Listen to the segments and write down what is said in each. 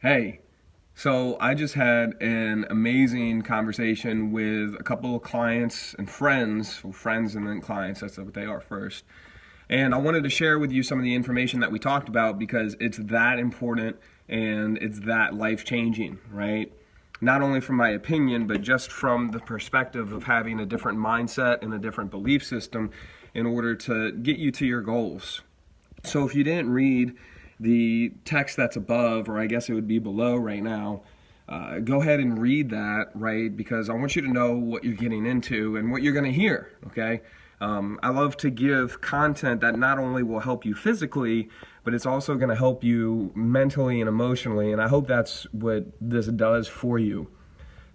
Hey, so I just had an amazing conversation with a couple of clients and friends, well, friends and then clients, that's what they are first. And I wanted to share with you some of the information that we talked about because it's that important and it's that life changing, right? Not only from my opinion, but just from the perspective of having a different mindset and a different belief system in order to get you to your goals. So if you didn't read the text that's above, or I guess it would be below right now, go ahead and read that, right? Because I want you to know what you're getting into and what you're going to hear, okay? I love to give content that not only will help you physically, but it's also going to help you mentally and emotionally, and I hope that's what this does for you.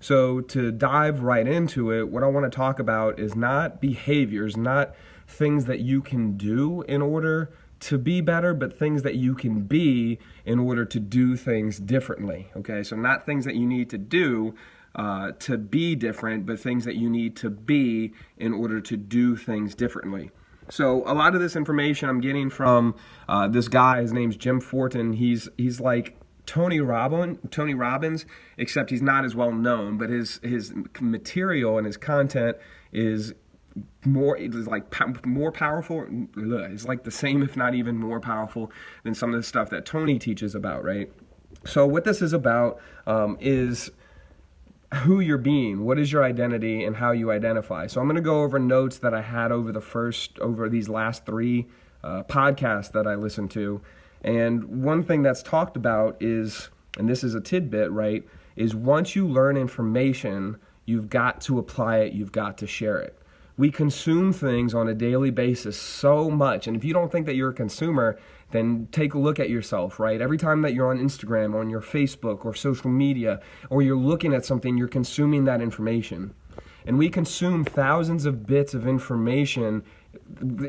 So to dive right into it, what I want to talk about is not behaviors, not things that you can do in order to be better, but things that you can be in order to do things differently. Okay, so not things that you need to do to be different, but things that you need to be in order to do things differently. So a lot of this information I'm getting from this guy. His name's Jim Fortin. He's like Tony Robbins, except he's not as well known. But his material and his content is more powerful. It's like the same, if not even more powerful than some of the stuff that Tony teaches about, right? So what this is about is who you're being, what is your identity, and how you identify. So I'm going to go over notes that I had over these last three podcasts that I listened to. And one thing that's talked about is, and this is a tidbit, right, is once you learn information, you've got to apply it, you've got to share it. We consume things on a daily basis so much, and if you don't think that you're a consumer, then take a look at yourself, right? Every time that you're on Instagram, on your Facebook or social media, or you're looking at something, you're consuming that information. And we consume thousands of bits of information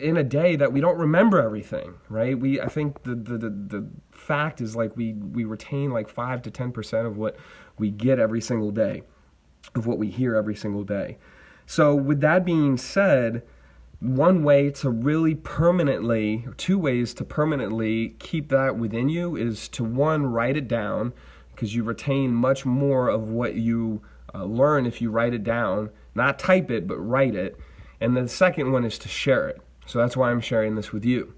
in a day that we don't remember everything, right? I think the fact is like we retain like 5 to 10% of what we get every single day, of what we hear every single day. So with that being said, one way to really permanently, or two ways to permanently keep that within you is to, one, write it down, because you retain much more of what you learn if you write it down. Not type it, but write it. And the second one is to share it. So that's why I'm sharing this with you.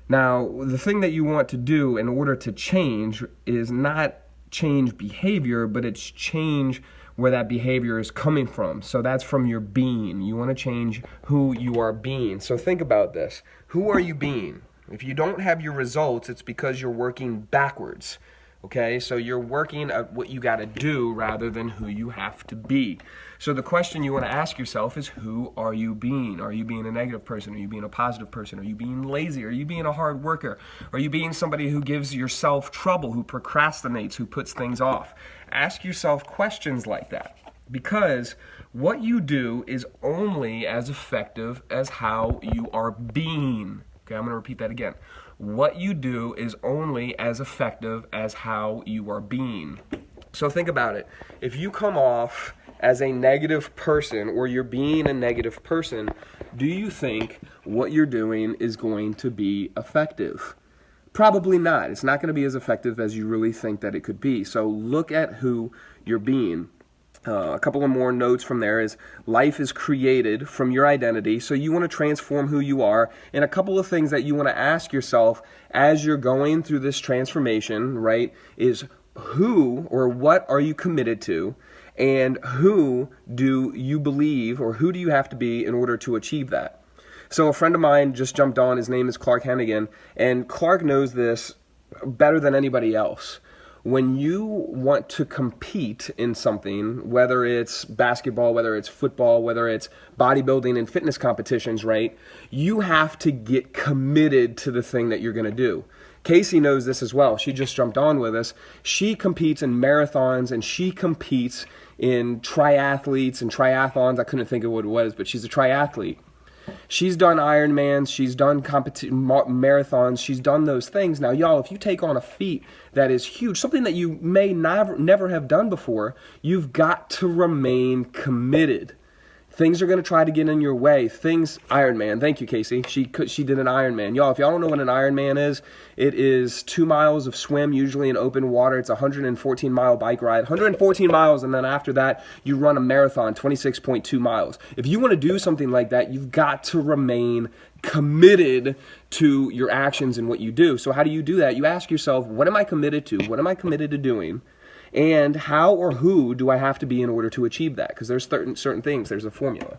Now, the thing that you want to do in order to change is not change behavior, but it's change where that behavior is coming from. So that's from your being. You want to change who you are being. So think about this. Who are you being? If you don't have your results, it's because you're working backwards. Okay, so you're working at what you got to do rather than who you have to be. So the question you want to ask yourself is, who are you being? Are you being a negative person? Are you being a positive person? Are you being lazy? Are you being a hard worker? Are you being somebody who gives yourself trouble, who procrastinates, who puts things off? Ask yourself questions like that, because what you do is only as effective as how you are being. Okay, I'm going to repeat that again. What you do is only as effective as how you are being. So think about it. If you come off as a negative person, or you're being a negative person, do you think what you're doing is going to be effective? Probably not. It's not going to be as effective as you really think that it could be. So look at who you're being. A couple of more notes from there is, life is created from your identity, so you want to transform who you are. And a couple of things that you want to ask yourself as you're going through this transformation, right, is who or what are you committed to, and who do you believe, or who do you have to be in order to achieve that? So a friend of mine just jumped on. His name is Clark Hennigan, and Clark knows this better than anybody else. When you want to compete in something, whether it's basketball, whether it's football, whether it's bodybuilding and fitness competitions, right, you have to get committed to the thing that you're going to do. Casey knows this as well. She just jumped on with us. She competes in marathons, and she competes in triathletes and triathlons. I couldn't think of what it was, but she's a triathlete. She's done Ironmans, she's done marathons, she's done those things. Now, y'all, if you take on a feat that is huge, something that you may never have done before, you've got to remain committed. Things are going to try to get in your way. Iron Man. Thank you, Casey. She did an Iron Man. Y'all, if y'all don't know what an Iron Man is, it is 2 miles of swim, usually in open water. It's a 114-mile bike ride. 114 miles, and then after that, you run a marathon, 26.2 miles. If you want to do something like that, you've got to remain committed to your actions and what you do. So how do you do that? You ask yourself, what am I committed to? What am I committed to doing? And how or who do I have to be in order to achieve that? Because there's certain things. There's a formula.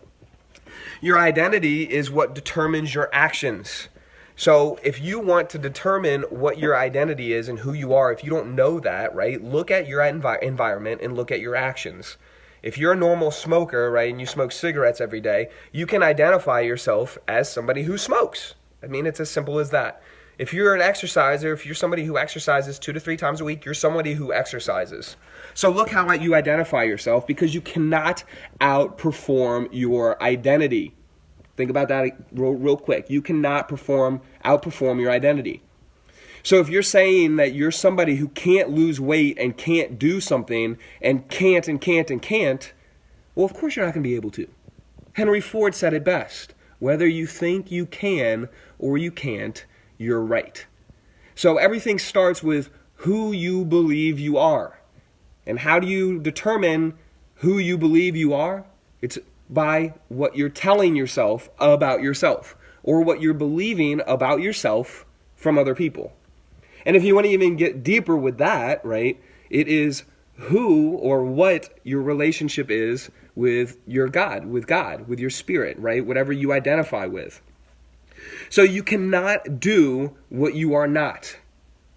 Your identity is what determines your actions. So if you want to determine what your identity is and who you are, if you don't know that, right, look at your environment and look at your actions. If you're a normal smoker, right, and you smoke cigarettes every day, you can identify yourself as somebody who smokes. I mean, it's as simple as that. If you're an exerciser, if you're somebody who exercises 2 to 3 times a week, you're somebody who exercises. So look how you identify yourself, because you cannot outperform your identity. Think about that real quick. You cannot outperform your identity. So if you're saying that you're somebody who can't lose weight and can't do something and can't, well, of course you're not going to be able to. Henry Ford said it best. Whether you think you can or you can't, you're right. So everything starts with who you believe you are. And how do you determine who you believe you are? It's by what you're telling yourself about yourself, or what you're believing about yourself from other people. And if you want to even get deeper with that, right, it is who or what your relationship is with your God, with your spirit, right, whatever you identify with. So you cannot do what you are not.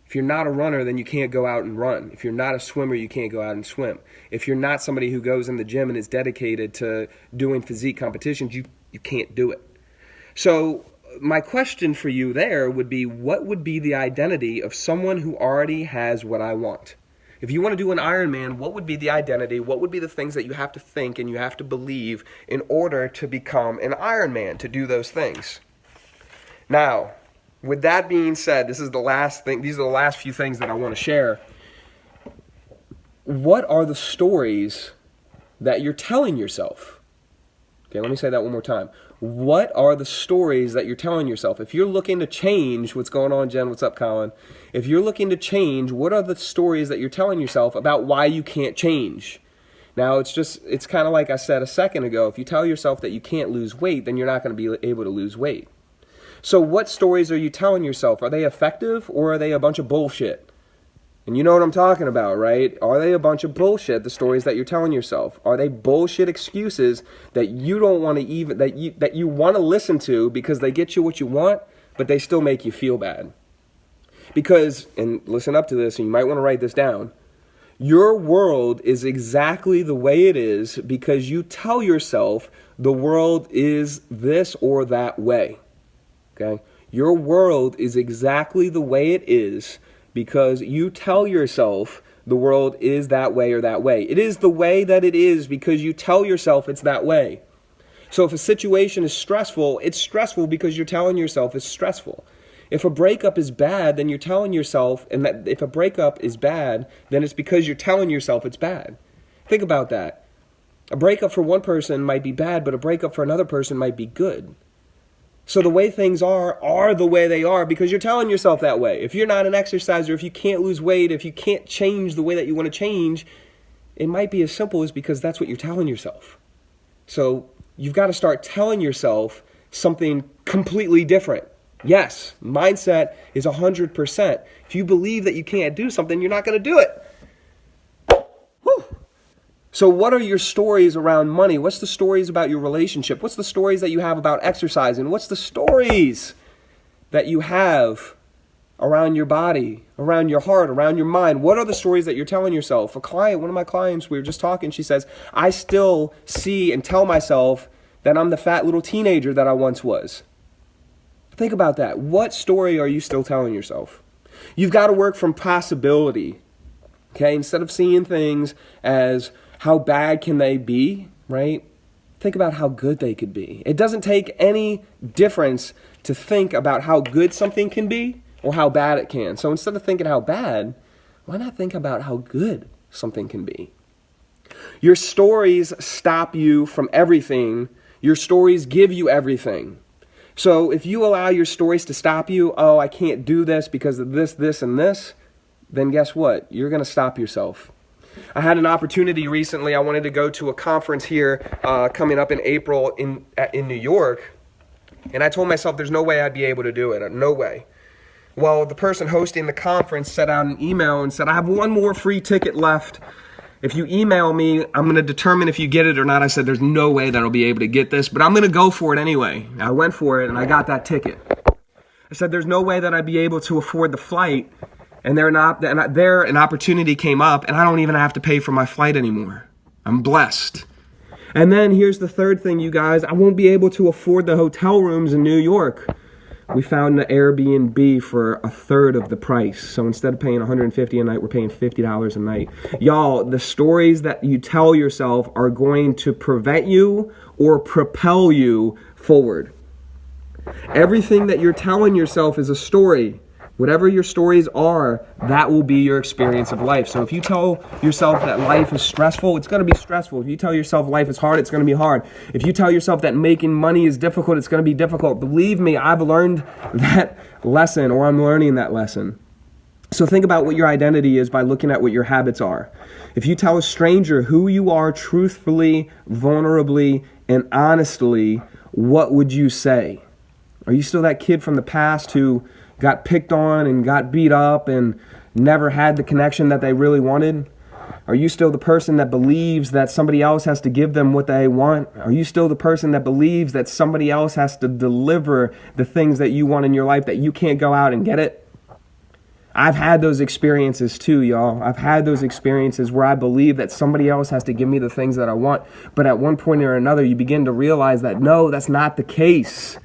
If you're not a runner, then you can't go out and run. If you're not a swimmer, you can't go out and swim. If you're not somebody who goes in the gym and is dedicated to doing physique competitions, you can't do it. So my question for you there would be, what would be the identity of someone who already has what I want? If you want to do an Ironman, what would be the identity? What would be the things that you have to think and you have to believe in order to become an Ironman, to do those things? Now, with that being said, this is the last thing. These are the last few things that I want to share. What are the stories that you're telling yourself? Okay, let me say that one more time. What are the stories that you're telling yourself? If you're looking to change, what's going on, Jen? What's up, Colin? If you're looking to change, what are the stories that you're telling yourself about why you can't change? Now, it's kind of like I said a second ago. If you tell yourself that you can't lose weight, then you're not going to be able to lose weight. So what stories are you telling yourself? Are they effective, or are they a bunch of bullshit? And you know what I'm talking about, right? Are they a bunch of bullshit, the stories that you're telling yourself? Are they bullshit excuses that you don't want to that you want to listen to because they get you what you want, but they still make you feel bad? Because, and listen up to this, and you might want to write this down, your world is exactly the way it is because you tell yourself the world is this or that way. Okay? Your world is exactly the way it is because you tell yourself the world is that way or that way. It is the way that it is because you tell yourself it's that way. So if a situation is stressful, it's stressful because you're telling yourself it's stressful. If a breakup is bad, then you're telling yourself, and that if a breakup is bad, then it's because you're telling yourself it's bad. Think about that. A breakup for one person might be bad, but a breakup for another person might be good. So the way things are the way they are because you're telling yourself that way. If you're not an exerciser, if you can't lose weight, if you can't change the way that you want to change, it might be as simple as because that's what you're telling yourself. So you've got to start telling yourself something completely different. Yes, mindset is 100%. If you believe that you can't do something, you're not going to do it. Whew. So what are your stories around money? What's the stories about your relationship? What's the stories that you have about exercising? What's the stories that you have around your body, around your heart, around your mind? What are the stories that you're telling yourself? A client, one of my clients, we were just talking, she says, I still see and tell myself that I'm the fat little teenager that I once was. Think about that. What story are you still telling yourself? You've got to work from possibility. Okay, instead of seeing things as how bad can they be, right? Think about how good they could be. It doesn't take any difference to think about how good something can be or how bad it can. So instead of thinking how bad, why not think about how good something can be? Your stories stop you from everything. Your stories give you everything. So if you allow your stories to stop you, oh, I can't do this because of this, and this, then guess what? You're going to stop yourself. I had an opportunity recently. I wanted to go to a conference here coming up in April in New York. And I told myself there's no way I'd be able to do it. No way. Well, the person hosting the conference sent out an email and said, I have one more free ticket left. If you email me, I'm going to determine if you get it or not. I said, there's no way that I'll be able to get this, but I'm going to go for it anyway. I went for it and I got that ticket. I said, there's no way that I'd be able to afford the flight. And there an opportunity came up and I don't even have to pay for my flight anymore. I'm blessed. And then here's the third thing, you guys. I won't be able to afford the hotel rooms in New York. We found an Airbnb for a third of the price. So instead of paying $150 a night, we're paying $50 a night. Y'all, the stories that you tell yourself are going to prevent you or propel you forward. Everything that you're telling yourself is a story. Whatever your stories are, that will be your experience of life. So if you tell yourself that life is stressful, it's going to be stressful. If you tell yourself life is hard, it's going to be hard. If you tell yourself that making money is difficult, it's going to be difficult. Believe me, I've learned that lesson, or I'm learning that lesson. So think about what your identity is by looking at what your habits are. If you tell a stranger who you are truthfully, vulnerably, and honestly, what would you say? Are you still that kid from the past who got picked on and got beat up and never had the connection that they really wanted? Are you still the person that believes that somebody else has to give them what they want? Are you still the person that believes that somebody else has to deliver the things that you want in your life, that you can't go out and get it? I've had those experiences too, y'all. I've had those experiences where I believe that somebody else has to give me the things that I want. But at one point or another, you begin to realize that no, that's not the case.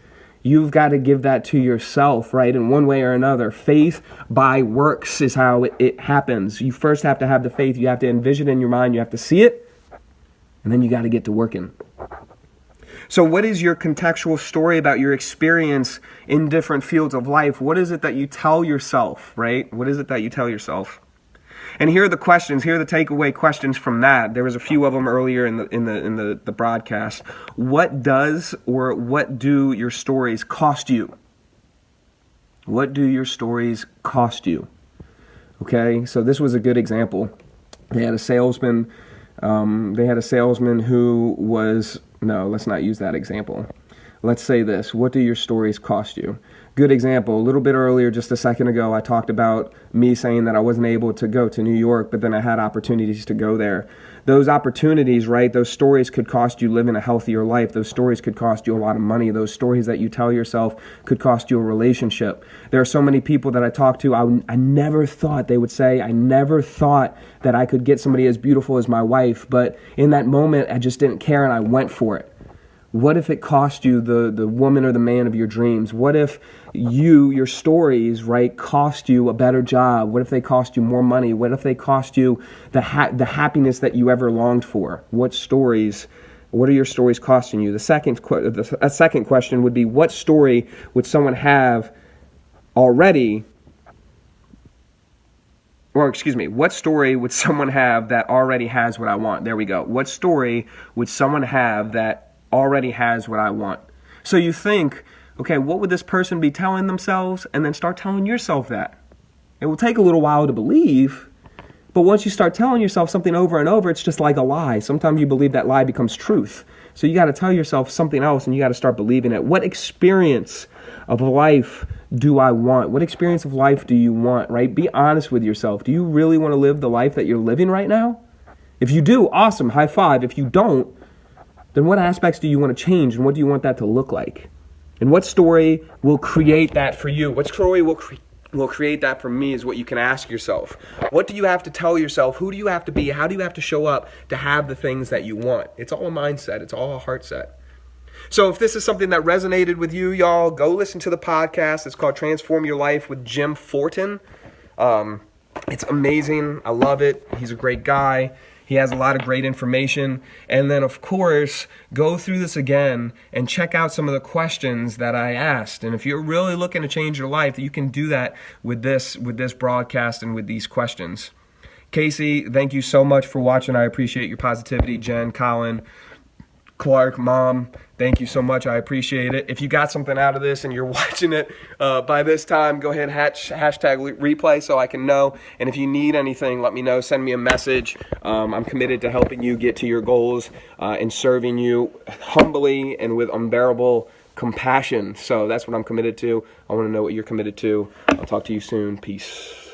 You've got to give that to yourself, right? In one way or another. Faith by works is how it happens. You first have to have the faith. You have to envision it in your mind. You have to see it. And then you got to get to working. So what is your contextual story about your experience in different fields of life? What is it that you tell yourself, right? What is it that you tell yourself? And here are the questions. Here are the takeaway questions from that. There was a few of them earlier in the broadcast. What do your stories cost you? What do your stories cost you? Okay, so this was a good example. They had a salesman. Who was, no, let's not use that example. Let's say this. What do your stories cost you? Good example. A little bit earlier, just a second ago, I talked about me saying that I wasn't able to go to New York, but then I had opportunities to go there. Those opportunities, right, those stories could cost you living a healthier life. Those stories could cost you a lot of money. Those stories that you tell yourself could cost you a relationship. There are so many people that I talk to, I never thought they would say, I never thought that I could get somebody as beautiful as my wife, but in that moment, I just didn't care and I went for it. What if it cost you the woman or the man of your dreams? What if your stories, right, cost you a better job? What if they cost you more money? What if they cost you the happiness that you ever longed for? What are your stories costing you? A second question would be, what story would someone have already, what story would someone have that already has what I want? There we go. What story would someone have that already has what I want? So you think, okay, what would this person be telling themselves? And then start telling yourself that. It will take a little while to believe, but once you start telling yourself something over and over, it's just like a lie. Sometimes you believe that lie becomes truth. So you got to tell yourself something else and you got to start believing it. What experience of life do I want? What experience of life do you want, right? Be honest with yourself. Do you really want to live the life that you're living right now? If you do, awesome, high five. If you don't, then what aspects do you want to change and what do you want that to look like? And what story will create that for you? What story will create that for me is what you can ask yourself. What do you have to tell yourself? Who do you have to be? How do you have to show up to have the things that you want? It's all a mindset. It's all a heart set. So if this is something that resonated with you, y'all, go listen to the podcast. It's called Transform Your Life with Jim Fortin. It's amazing. I love it. He's a great guy. He has a lot of great information. And then, of course, go through this again and check out some of the questions that I asked. And if you're really looking to change your life, you can do that with this broadcast and with these questions. Casey, thank you so much for watching. I appreciate your positivity. Jen, Colin, Clark, Mom, thank you so much. I appreciate it. If you got something out of this and you're watching it by this time, go ahead and hashtag replay so I can know. And if you need anything, let me know. Send me a message. I'm committed to helping you get to your goals and serving you humbly and with unbearable compassion. So that's what I'm committed to. I want to know what you're committed to. I'll talk to you soon. Peace.